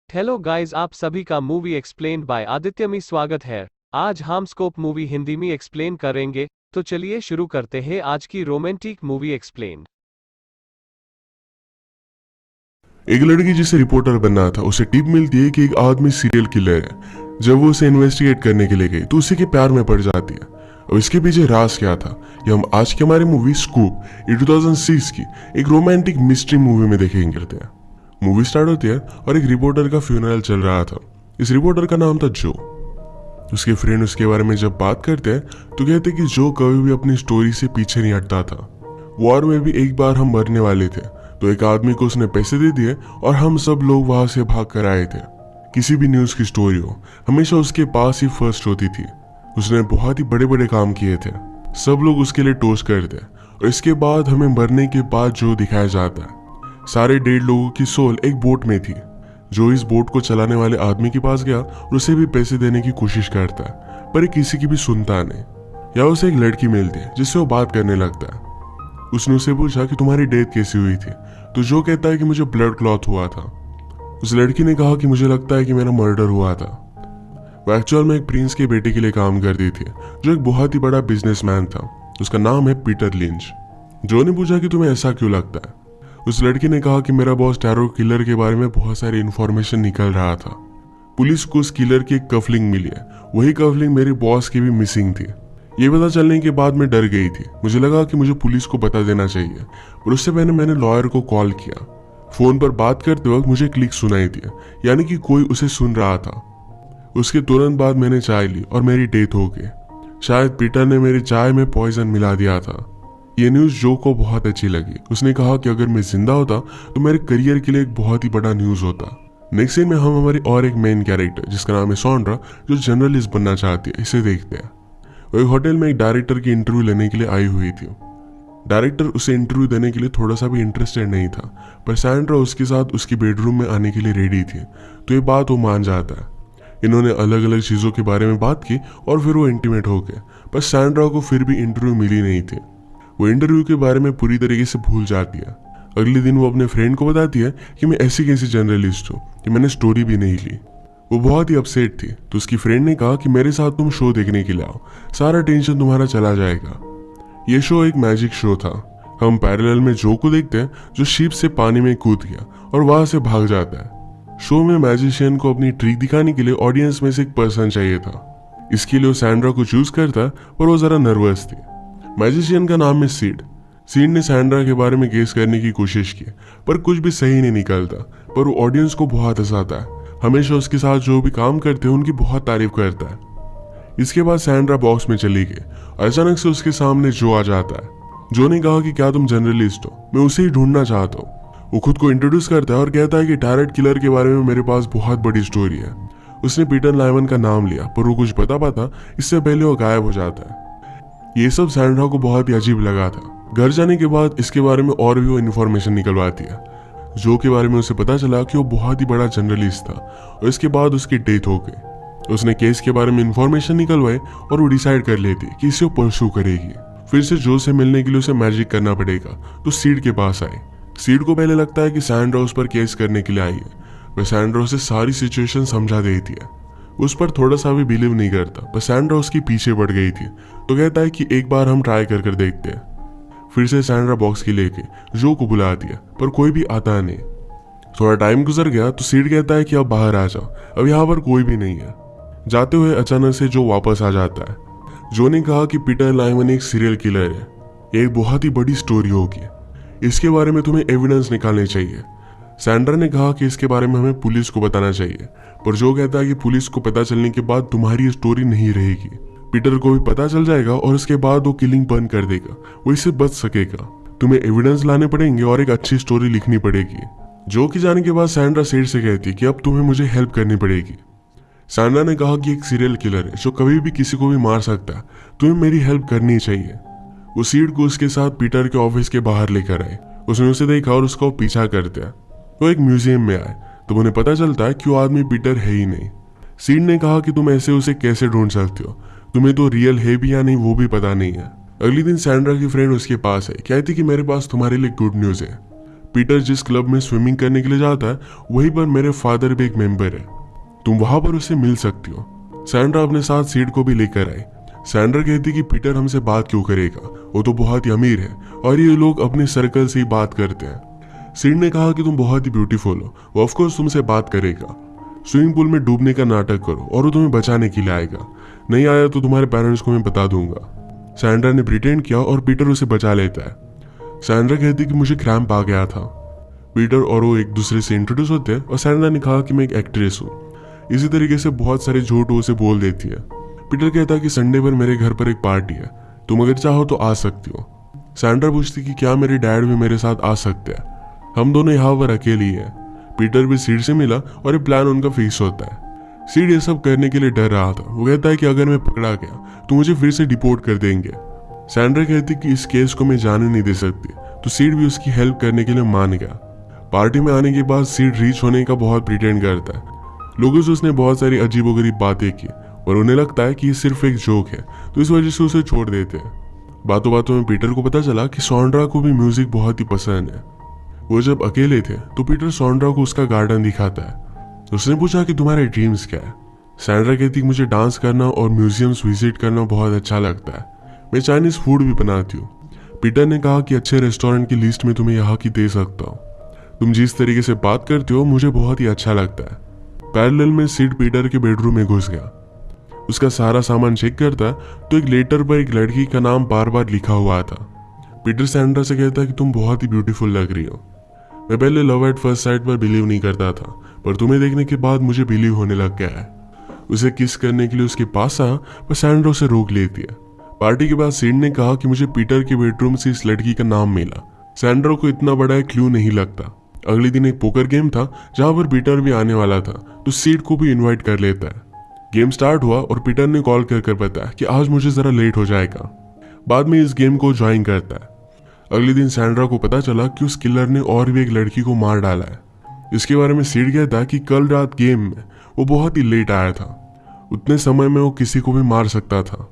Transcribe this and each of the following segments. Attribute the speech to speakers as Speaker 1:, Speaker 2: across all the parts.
Speaker 1: Hello guys, आप सभी का मूवी एक्सप्लेन्ड बाय आदित्य में स्वागत है। आज हम स्कोप मूवी हिंदी में एक्सप्लेन करेंगे, तो चलिए शुरू करते हैं आज की रोमांटिक मूवी एक्सप्लेन्ड।
Speaker 2: एक लड़की जिसे रिपोर्टर बनना था, उसे टिप मिलती है कि एक आदमी सीरियल किलर है। जब वो उसे इन्वेस्टिगेट करने के लिए गई तो उसी के प्यार में पड़ जाती है। और इसके पीछे राज क्या था, ये हम आज की हमारी मूवी स्कूप, ये 2006 की एक रोमांटिक मिस्ट्री मूवी में देखेंगे करते हैं। मूवी स्टार्ट होती है और एक रिपोर्टर का फ्यूनरल चल रहा था। इस रिपोर्टर का नाम था जो। उसके फ्रेंड उसके बारे में जब बात करते हैं तो कहते कि जो कभी भी अपनी स्टोरी से पीछे नहीं हटता था। वॉर में भी एक बार हम मरने वाले थे तो एक आदमी को उसने पैसे दे दिए और हम सब लोग वहां से भाग कर आए थे। किसी भी न्यूज की स्टोरी हो, हमेशा उसके पास ही फर्स्ट होती थी। उसने बहुत ही बड़े बड़े काम किए थे, सब लोग उसके लिए टोस्ट करते। और इसके बाद हमें मरने के बाद जो दिखाया जाता है, सारे 1.5 लोगों की सोल एक बोट में थी। जो इस बोट को चलाने वाले आदमी के पास गया और उसे भी पैसे देने की कोशिश करता है, पर किसी की भी सुनता नहीं। या उसे एक लड़की मिलती है जिससे वो बात करने लगता है। उसने उसे पूछा कि तुम्हारी डेथ कैसी हुई थी, तो जो कहता है कि मुझे ब्लड क्लॉट हुआ था। उस लड़की ने कहा कि मुझे लगता है कि मेरा मर्डर हुआ था। वो एक्चुअल में एक प्रिंस के बेटे के लिए काम करती थी, जो एक बहुत ही बड़ा बिजनेसमैन था। उसका नाम है पीटर लिंच। जो ने पूछा कि तुम्हें ऐसा क्यों लगता है। उस लड़की ने कहा कि मेरा बॉस टैरो किलर के बारे में बहुत सारी इंफॉर्मेशन निकल रहा था। पुलिस को उस किलर की एक कफलिंग मिली है, वही कफलिंग मेरे बॉस की भी मिसिंग थी। ये पता चलने के बाद मैं डर गई थी। मुझे लगा कि मुझे पुलिस को बता देना चाहिए, पर उससे पहले मैंने लॉयर को कॉल किया। फोन पर बात करते वक्त मुझे क्लिक सुनाई दी, यानी कि कोई उसे सुन रहा था। उसके तुरंत बाद मैंने चाय ली और मेरी डेथ हो गई। शायद पीटर ने मेरी चाय में पॉइजन मिला दिया था। ये न्यूज जो को बहुत अच्छी लगी। उसने कहा कि अगर मैं जिंदा होता तो मेरे करियर के लिए एक बहुत ही बड़ा न्यूज होता। नेक्स्ट सीन में हम हमारी और एक मेन कैरेक्टर जिसका नाम है सॉन्ड्रा, जो जर्नलिस्ट बनना चाहती है, इसे देखते हैं। वो एक होटल में एक डायरेक्टर की इंटरव्यू लेने के लिए आई हुई थी। डायरेक्टर उसे इंटरव्यू देने के लिए थोड़ा सा भी इंटरेस्टेड नहीं था, पर सैंड्रा उसके साथ उसकी बेडरूम में आने के लिए रेडी थी, तो ये बात वो मान जाता है। इन्होंने अलग अलग चीजों के बारे में बात की और फिर वो इंटीमेट हो गए, पर सैंड्रा को फिर भी इंटरव्यू मिली नहीं थी। वो इंटरव्यू के बारे में पूरी तरीके से भूल जाती है। अगले दिन वो अपने फ्रेंड को बताती है कि मैं ऐसी कैसी जर्नलिस्ट हूँ कि मैंने स्टोरी भी नहीं ली। वो बहुत ही अपसेट थी, तो उसकी फ्रेंड ने कहा कि मेरे साथ तुम शो देखने के लिए आओ, सारा टेंशन तुम्हारा चला जाएगा। ये शो एक मैजिक शो था। हम पैरेलल में जो को देखते हैं जो शिप से पानी में कूद गया और वहां से भाग जाता है। शो में मैजिशियन को अपनी ट्रिक दिखाने के लिए ऑडियंस में से एक पर्सन चाहिए था। इसके लिए वो सैंड्रा को चूज करता, पर वो जरा नर्वस थी। मैजिशियन का नाम है सीड। सीड ने सैंड्रा के बारे में गेस करने की कोशिश की, पर कुछ भी सही नहीं निकलता। पर वो ऑडियंस को बहुत हंसाता है। हमेशा उसके साथ जो भी काम करते हैं उनकी बहुत तारीफ करता है। इसके बाद सैंड्रा बॉक्स में चली गई और अचानक से उसके सामने जो आ जाता है। जो ने कहा कि क्या तुम जर्नलिस्ट हो, मैं उसे ही ढूंढना चाहता हूँ। वो खुद को इंट्रोड्यूस करता है और कहता है कि टैरेट किलर के बारे में मेरे पास बहुत बड़ी स्टोरी है। उसने पीटर लाइमन का नाम लिया, पर वो कुछ बता पाता इससे पहले वो गायब हो जाता है। ये सब सैंड्रा को बहुत ही अजीब लगा था। घर जाने के बाद इसके बारे में और भी वो इन्फॉर्मेशन निकलवाती है। जो के बारे में उसे पता चला कि वो बहुत ही बड़ा जर्नलिस्ट था और इसके बाद उसकी डेथ हो गई। उसने केस के बारे में इन्फॉर्मेशन निकलवाई और वो डिसाइड कर लेती कि इसे वो परस्यू करेगी। फिर से जो से मिलने के लिए उसे मैजिक करना पड़ेगा, तो सीड के पास आए। सीड को पहले लगता है कि सैंड्रा उस पर केस करने के लिए आई है, पर सैंड्रा उसे सारी सिचुएशन समझा देती है। उस पर थोड़ा सा भी बिलीव नहीं करता, पर सैंड्रा उसके पीछे पड़ गई थी, तो कहता है कि एक बार हम ट्राई कर देखते हैं। फिर से सैंड्रा बॉक्स की लेके जो को बुलाती है, पर कोई भी आता नहीं। थोड़ा टाइम गुजर गया तो सीड कहता है कि अब बाहर आ जाओ, अब यहाँ पर कोई भी नहीं है। जाते हुए अचानक से जो वापस आ जाता है। जो ने कहा कि पीटर लाइमन एक सीरियल किलर है, ये एक बहुत ही बड़ी स्टोरी होगी, इसके बारे में तुम्हें एविडेंस निकालने चाहिए। सैंड्रा ने कहा कि इसके बारे में हमें पुलिस को बताना चाहिए, पर जो कहता है कि पुलिस को पता चलने के बाद तुम्हारी स्टोरी नहीं रहेगी। पीटर को भी पता चल जाएगा और उसके बाद वो किलिंग बंद कर देगा, वो इससे बच सकेगा। तुम्हें एविडेंस लाने पड़ेंगे और एक अच्छी स्टोरी लिखनी पड़ेगी। जो कि जाने के बाद सैंड्रा सीड से कहती कि अब तुम्हें मुझे हेल्प करनी पड़ेगी। सैंड्रा ने कहा कि एक सीरियल किलर है जो कभी भी किसी को भी मार सकता है, तुम्हें मेरी हेल्प करनी चाहिए। वो सीड को उसके साथ पीटर के ऑफिस के बाहर लेकर आए। उसने उसे देखा और उसका पीछा करते हैं। वो एक म्यूजियम में आए तो उन्हें पता चलता है कि वो आदमी पीटर है ही नहीं। सीड ने कहा कि तुम ऐसे उसे कैसे ढूंढ सकते हो, तुम्हें तो रियल है भी या नहीं वो भी पता नहीं है। अगले दिन सैंड्रा की फ्रेंड उसके पास है, कहती कि मेरे पास तुम्हारे लिए गुड न्यूज है। पीटर जिस क्लब में स्विमिंग करने के लिए जाता है वहीं पर मेरे फादर भी एक मेंबर है, तुम वहां पर उससे मिल सकती हो। सैंड्रा अपने साथ सीड को भी लेकर आई। सैंड्रा कहती कि पीटर हमसे बात क्यों करेगा, वो तो बहुत ही अमीर है और ये लोग अपने सर्कल से ही बात करते हैं। सीड ने कहा कि तुम बहुत ही ब्यूटीफुल हो, वो ऑफकोर्स तुमसे बात करेगा। स्विमिंग पूल में डूबने का नाटक करो और वो तुम्हें बचाने के लिए आएगा, नहीं आया तो तुम्हारे पेरेंट्स को मैं बता दूंगा। सैंड्रा ने प्रिटेंड किया और पीटर उसे बचा लेता है। सैंड्रा कहती कि मुझे क्रैम्प आ गया था। पीटर और वो एक दूसरे से इंट्रोड्यूस होते हैं और सैंड्रा ने कहा कि मैं एक एक्ट्रेस हूँ। इसी तरीके से बहुत सारे झूठ वो उसे बोल देती है। पीटर कहता है कि संडे पर मेरे घर पर एक पार्टी है, तुम अगर चाहो तो आ सकती हो। सैंड्रा पूछती कि क्या मेरे डैड भी मेरे साथ आ सकते हैं, हम दोनों यहाँ पर अकेले ही है। पीटर भी सीड से मिला और ये प्लान उनका फिक्स होता है। सीड ये सब करने के लिए डर रहा था। वो कहता है कि अगर मैं पकड़ा गया तो मुझे फिर से डिपोर्ट कर देंगे। सैंड्रा कहती कि इस केस को मैं जाने नहीं दे सकती, तो सीड भी उसकी हेल्प करने के लिए मान गया। पार्टी में आने के बाद सीड रीच होने का बहुत प्रिटेंड करता है। लोगों से उसने बहुत सारी अजीबोगरीब बातें की और उन्हें लगता है कि ये सिर्फ एक जोक है, तो इस वजह से उसे छोड़ देते हैं। बातों बातों में पीटर को पता चला कि सैंड्रा को भी म्यूजिक बहुत ही पसंद है। वो जब अकेले थे तो पीटर सैंड्रा को उसका गार्डन दिखाता है। उसने पूछा कि तुम्हारे ड्रीम्स क्या है। सैंड्रा कहती मुझे डांस करना और म्यूजियम्स विजिट करना बहुत अच्छा लगता है, मैं चाइनीज फूड भी बनाती हूँ। पीटर ने कहा कि अच्छे रेस्टोरेंट की लिस्ट में तुम्हें यहाँ की दे सकता हूँ, तुम जिस तरीके से बात करते हो मुझे बहुत ही अच्छा लगता है। पैरेलल में सीड पीटर के बेडरूम में घुस गया। उसका सारा सामान चेक करता तो एक लेटर पर एक लड़की का नाम बार बार लिखा हुआ था। पीटर सैंड्रा से कहता कि तुम बहुत ही ब्यूटीफुल लग रही हो। मैं पहले लव एट फर्स्ट साइट पर बिलीव नहीं करता था, पर तुम्हें देखने के बाद मुझे बिलीव होने लग गया है। उसे किस करने के लिए उसके पास आया, पर सैंड्रा उसे रोक लेती है। पार्टी के बाद सीड ने कहा कि मुझे पीटर के बेडरूम से इस लड़की का नाम मिला। सैंड्रा को इतना बड़ा क्लू नहीं लगता। अगले दिन एक पोकर गेम था जहां पर पीटर भी आने वाला था, तो सीड को भी इनवाइट कर लेता है। गेम स्टार्ट हुआ और पीटर ने कॉल कर बताया कि आज मुझे जरा लेट हो जाएगा। बाद में इस गेम को ज्वाइन करता है। अगले दिन सैंड्रा को पता चला कि उस किलर ने और भी एक लड़की को मार डाला है। इसके बारे में सीड कहता है कि कल रात गेम में वो बहुत ही लेट आया था, उतने समय में वो किसी को भी मार सकता था।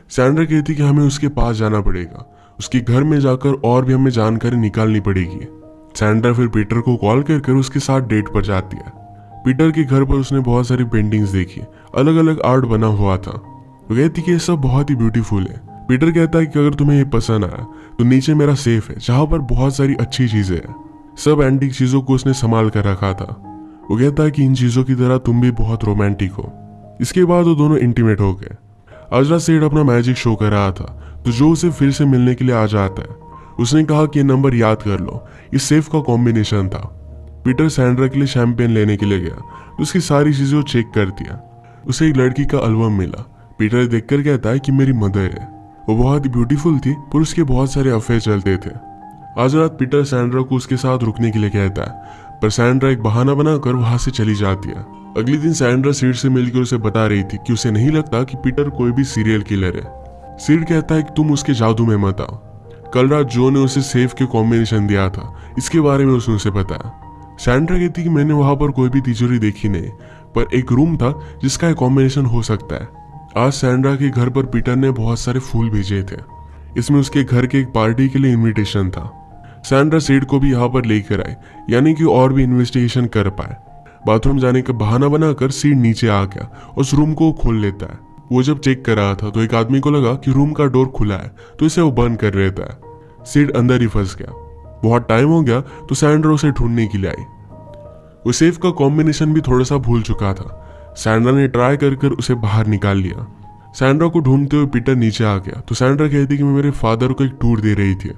Speaker 2: सैंड्रा कहती कि हमें उसके पास जाना पड़ेगा, उसके घर में जाकर और भी हमें जानकारी निकालनी पड़ेगी। सैंड्रा फिर पीटर को कॉल कर उसके साथ डेट पर जाती है। पीटर के घर पर उसने बहुत सारी पेंटिंग्स देखी, अलग अलग आर्ट बना हुआ था। वो कहती कि ये सब बहुत ही ब्यूटीफुल है। पीटर कहता है कि अगर तुम्हें ये पसंद आया तो नीचे मेरा सेफ है जहां पर बहुत सारी अच्छी चीजें हैं। सब एंटीक चीजों को उसने संभाल कर रखा था। वो कहता है कि इन चीजों की तरह तुम भी बहुत रोमांटिक हो। इसके बाद वो दोनों इंटीमेट हो गए। आज रात सीड अपना मैजिक शो कर रहा था, तो जो उसे फिर से मिलने के लिए आ जाता है। उसने कहा कि ये नंबर याद कर लो, इस सेफ का कॉम्बिनेशन था। पीटर सैंड्रा के लिए शैंपेन लेने के लिए गया, तो उसकी सारी चीजें चेक कर दिया। उसे एक लड़की का एल्बम मिला। पीटर देखकर कहता है कि मेरी मदर है। वो बहुत ही ब्यूटीफुल थी, पर उसके बहुत सारे अफेयर चलते थे। आज रात पीटर सैंड्रा को उसके साथ रुकने के लिए कहता है, पर सैंड्रा एक बहाना बनाकर वहां से चली जाती है। अगले दिन सैंड्रा सीड से मिलकर उसे बता रही थी कि उसे नहीं लगता कि पीटर कोई भी सीरियल किलर है। सीड कहता है कि तुम उसके जादू में मत आओ। कल रात जो ने उसे सेफ के कॉम्बिनेशन दिया था, इसके बारे में उसने उसे बताया। सैंड्रा कहती कि मैंने वहां पर कोई भी तिजोरी देखी नहीं, पर एक रूम था जिसका एक कॉम्बिनेशन हो सकता है। आज सैंड्रा के घर पर पीटर ने बहुत सारे फूल भेजे थे। इसमें उसके घर के एक पार्टी के लिए इनविटेशन था। सैंड्रा सीड को भी यहाँ पर लेकर आए, यानी कि और भी इन्वेस्टिगेशन कर पाए। बाथरूम जाने का बहाना बनाकर सीड नीचे आ गया और उस रूम को खोल लेता है। वो जब चेक कर रहा था तो एक आदमी को लगा कि रूम का डोर खुला है, तो इसे वो बंद कर लेता है। सीड अंदर ही फंस गया। बहुत टाइम हो गया तो सैंड्रा उसे ढूंढने के लिए आई। वो सेफ का कॉम्बिनेशन भी थोड़ा सा भूल चुका था। सैंड्रा ने ट्राई कर उसे बाहर निकाल लिया। सैंड्रा को ढूंढते हुए पीटर नीचे आ गया, तो सैंड्रा कहती कि मैं मेरे फादर को एक टूर दे रही थी।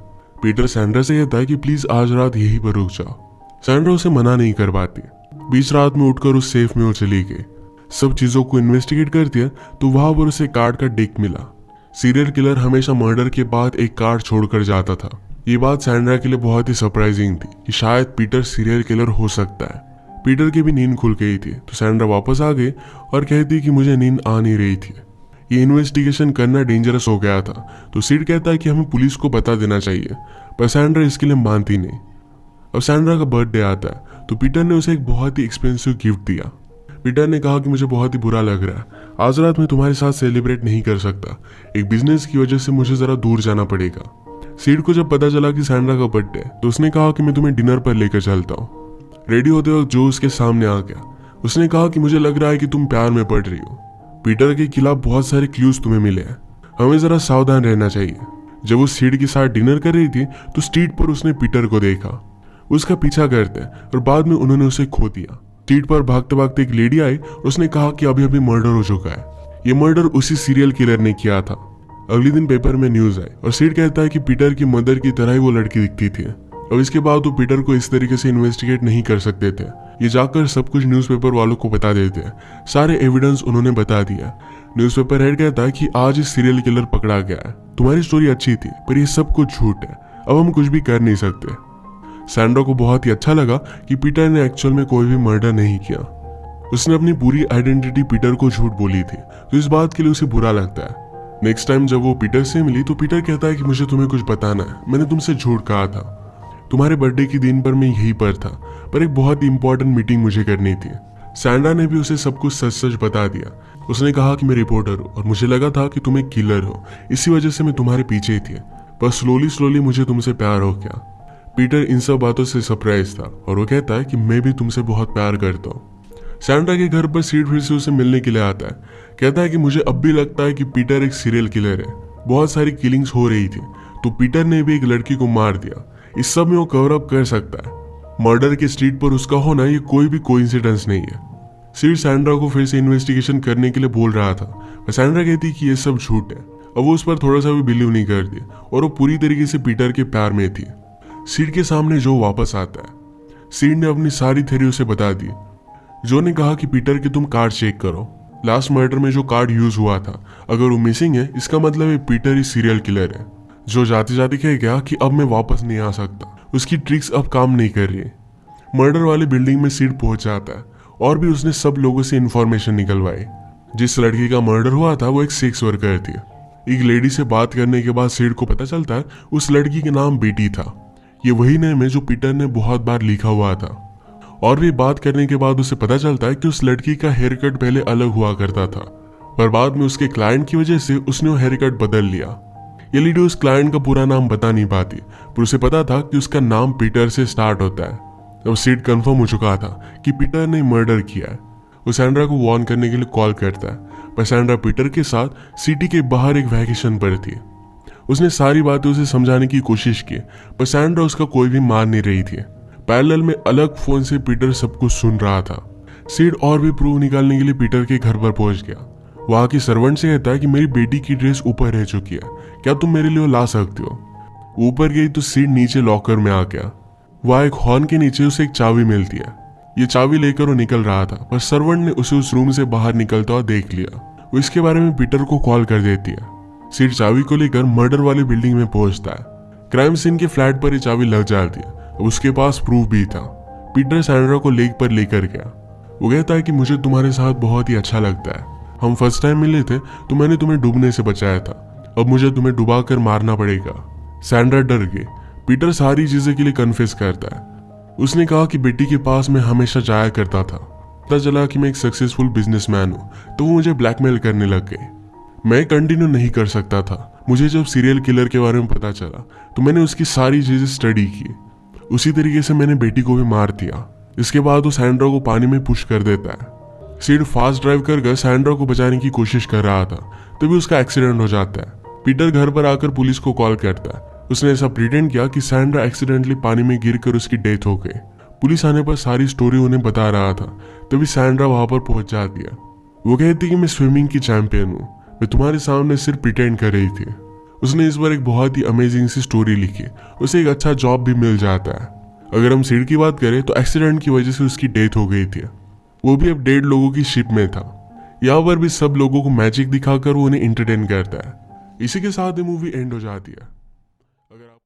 Speaker 2: पीटर सैंड्रा से कहता है कि प्लीज आज रात यहीं पर रुक जाओ। सैंड्रा उसे मना नहीं कर पाती। बीच रात में उठकर उस सेफ में वो चली गई। सब चीजों को इन्वेस्टिगेट करती है तो वहां पर उसे कार्ड का डेक मिला। सीरियल किलर हमेशा मर्डर के बाद एक कार्ड छोड़कर जाता था। ये बात सैंड्रा के लिए बहुत ही सरप्राइजिंग थी कि शायद पीटर सीरियल किलर हो सकता है। पीटर की भी नींद खुल गई थी, तो सैंड्रा वापस आ गई और कहती कि मुझे नींद आ नहीं रही थी। ये इन्वेस्टिगेशन करना डेंजरस हो गया था, तो सीड कहता है कि हमें पुलिस को बता देना चाहिए, पर सैंड्रा इसके लिए मानती नहीं। अब सैंड्रा का बर्थडे आता है, तो पीटर ने उसे एक बहुत ही एक्सपेंसिव गिफ्ट दिया। पीटर ने कहा कि मुझे बहुत ही बुरा लग रहा है, आज रात मैं तुम्हारे साथ सेलिब्रेट नहीं कर सकता। एक बिजनेस की वजह से मुझे जरा दूर जाना पड़ेगा। सीड को जब पता चला कि सैंड्रा का बर्थडे है तो उसने कहा कि मैं तुम्हें डिनर पर लेकर चलता हूँ। रेडी होते वक्त जो उसके सामने आ गया, उसने कहा कि मुझे लग रहा है कि तुम प्यार में पड़ रही हो। पीटर के खिलाफ बहुत सारे क्लूज तुम्हें मिले हैं, हमें जरा सावधान रहना चाहिए। जब वो सीड के साथ डिनर कर रही थी तो स्ट्रीट पर उसने पीटर को देखा, उसका पीछा करते और बाद में उन्होंने उसे खो दिया। स्ट्रीट पर भागते भागते एक लेडी आई और उसने कहा कि अभी अभी मर्डर हो चुका है। ये मर्डर उसी सीरियल किलर ने किया था। अगले दिन पेपर में न्यूज आई और सीड कहता है कि पीटर की मदर की तरह ही वो लड़की दिखती थी। अब इसके बाद वो पीटर को इस तरीके से इन्वेस्टिगेट नहीं कर सकते थे। ये जाकर सब कुछ न्यूज़पेपर वालों को बता देते हैं। सारे एविडेंस उन्होंने बता दिया। न्यूज़पेपर हेड कहता है कि आज इस सीरियल किलर पकड़ा गया है। तुम्हारी स्टोरी अच्छी थी पर ये सब कुछ झूठ है, अब हम कुछ भी कर नहीं सकते। सैंड्रा को बहुत ही अच्छा लगा कि पीटर ने एक्चुअल में कोई भी मर्डर नहीं किया। उसने अपनी पूरी आइडेंटिटी पीटर को झूठ बोली थी, तो इस बात के लिए उसे बुरा लगता है। नेक्स्ट टाइम जब वो पीटर से मिली तो पीटर कहता है कि मुझे तुम्हें कुछ बताना है, मैंने तुमसे झूठ कहा था। तुम्हारे बर्थडे के दिन पर मैं यहीं पर था, पर एक बहुत ही इंपॉर्टेंट मीटिंग मुझे करनी थी। सैंड्रा ने भी उसे सब कुछ सच सच बता दिया। उसने कहा कि मैं रिपोर्टर हूँ और मुझे लगा था कि तुम एक किलर हो, इसी वजह से मैं तुम्हारे पीछे थी, पर स्लोली स्लोली मुझे तुमसे प्यार हो गया। पीटर इन सब बातों से सरप्राइज था और वो कहता है कि मैं भी तुमसे बहुत प्यार करता हूँ। सैंड्रा के घर पर सीड फिर से उसे मिलने के लिए आता है, कहता है कि मुझे अब भी लगता है कि पीटर एक सीरियल किलर है। बहुत सारी किलिंग्स हो रही थी तो पीटर ने भी एक लड़की को मार दिया। इस सब में वो कवर अप कर सकता है। मर्डर के स्ट्रीट पर उसका होना ये कोई भी कोइंसिडेंस नहीं है। सीड सैंड्रा को फिर से इन्वेस्टिगेशन करने के लिए बोल रहा था, पर सैंड्रा कहती कि ये सब झूठ है। अब वो उस पर थोड़ा सा भी बिलीव नहीं करती और वो पूरी तरीके से पीटर के प्यार में थी। सीड के सामने जो वापस आता है, सीड ने अपनी सारी थ्योरी उसे बता दी। जो ने कहा कि पीटर के तुम कार्ड चेक करो, लास्ट मर्डर में जो कार्ड यूज हुआ था, अगर वो मिसिंग है इसका मतलब है पीटर ही सीरियल किलर है। जो जाते जाते कह गया कि अब मैं वापस नहीं आ सकता, उसकी ट्रिक्स अब काम नहीं कर रही। मर्डर वाली बिल्डिंग में सीड पहुंच जाता है और भी उसने सब लोगों से इंफॉर्मेशन निकलवाई। जिस लड़की का मर्डर हुआ था वो एक सेक्स वर्कर थी। एक लेडी से बात करने के बाद सीड को पता चलता है उस लड़की के नाम बेटी था। ये वही नेम है जो पीटर ने बहुत बार लिखा हुआ था। और भी बात करने के बाद उसे पता चलता है कि उस लड़की का हेयर कट पहले अलग हुआ करता था, पर बाद में उसके क्लाइंट की वजह से उसने वो हेयर कट बदल लिया। ये लेडी उस क्लाइंट का पूरा नाम बता नहीं पाती, पर उसे पता था कि उसका नाम पीटर से स्टार्ट होता है। अब सीड कंफर्म हो चुका था कि पीटर ने मर्डर किया है। वो सैंड्रा को वार्न करने के लिए कॉल करता है, पर सैंड्रा पीटर के साथ सिटी के बाहर एक वैकेशन पर थी। उसने सारी बातें उसे समझाने की कोशिश की, पर सैंड्रा उसका कोई भी मान नहीं रही थी। पैरेलल में अलग फोन से पीटर सब कुछ सुन रहा था। सीड और भी प्रूफ निकालने के लिए पीटर के घर पर पहुंच गया। वहां की सर्वेंट से कहता है कि मेरी बेटी की ड्रेस ऊपर रह चुकी है, क्या तुम मेरे लिए ला सकते हो। ऊपर गई तो सीड नीचे लॉकर में आ गया। वहां एक हॉर्न के नीचे उसे एक चाबी मिलती है। ये चाबी लेकर वो निकल रहा था, पर सर्वेंट ने उसे उस रूम से बाहर निकलता हुआ देख लिया। वो इसके बारे में पीटर को कॉल कर देती है। सीड चाबी को लेकर मर्डर वाली बिल्डिंग में पहुंचता है। क्राइम सीन के फ्लैट पर ये चाबी लग जाती है। उसके पास प्रूफ भी था। पीटर सैंड्रा को लेक पर लेकर गया। वो कहता है कि मुझे तुम्हारे साथ बहुत ही अच्छा लगता है। हम फर्स्ट टाइम मिले थे तो मैंने तुम्हें डूबने से बचाया था, अब मुझे तुम्हें डुबा कर मारना पड़ेगा। सैंड्रा डर गई। पीटर सारी चीजें के लिए कन्फेस करता है। उसने कहा कि बेटी के पास मैं हमेशा जाया करता था। पता चला कि मैं एक सक्सेसफुल बिजनेसमैन हूँ, तो वो मुझे ब्लैकमेल करने लग गए। मैं कंटिन्यू नहीं कर सकता था। मुझे जब सीरियल किलर के बारे में पता चला तो मैंने उसकी सारी चीजें स्टडी की। उसी तरीके से मैंने बेटी को भी मार दिया। इसके बाद वो सैंड्रा को पानी में पुश कर देता है। सीड फास्ट ड्राइव कर सैंड्रा को बचाने की कोशिश कर रहा था, तभी उसका एक्सीडेंट हो जाता है। पीटर घर पर आकर पुलिस को कॉल करता है। उसने ऐसा प्रिटेंड किया कि सैंड्रा एक्सीडेंटली पानी में गिरकर उसकी डेथ हो गई। पुलिस आने पर सारी स्टोरी उन्हें बता रहा था, तभी सैंड्रा वहां पर पहुंच जाती है। वो कहती कि मैं स्विमिंग की चैंपियन हूँ, मैं तुम्हारे सामने सिर्फ प्रिटेंड कर रही थी। उसने इस बार एक बहुत ही अमेजिंग सी स्टोरी लिखी। उसे एक अच्छा जॉब भी मिल जाता है। अगर हम सीड की बात करें तो एक्सीडेंट की वजह से उसकी डेथ हो गई थी। वो भी अब 1.5 लोगों की शिप में था। यहाँ पर भी सब लोगों को मैजिक दिखाकर वो उन्हें एंटरटेन करता है। इसी के साथ ये मूवी एंड हो जाती है।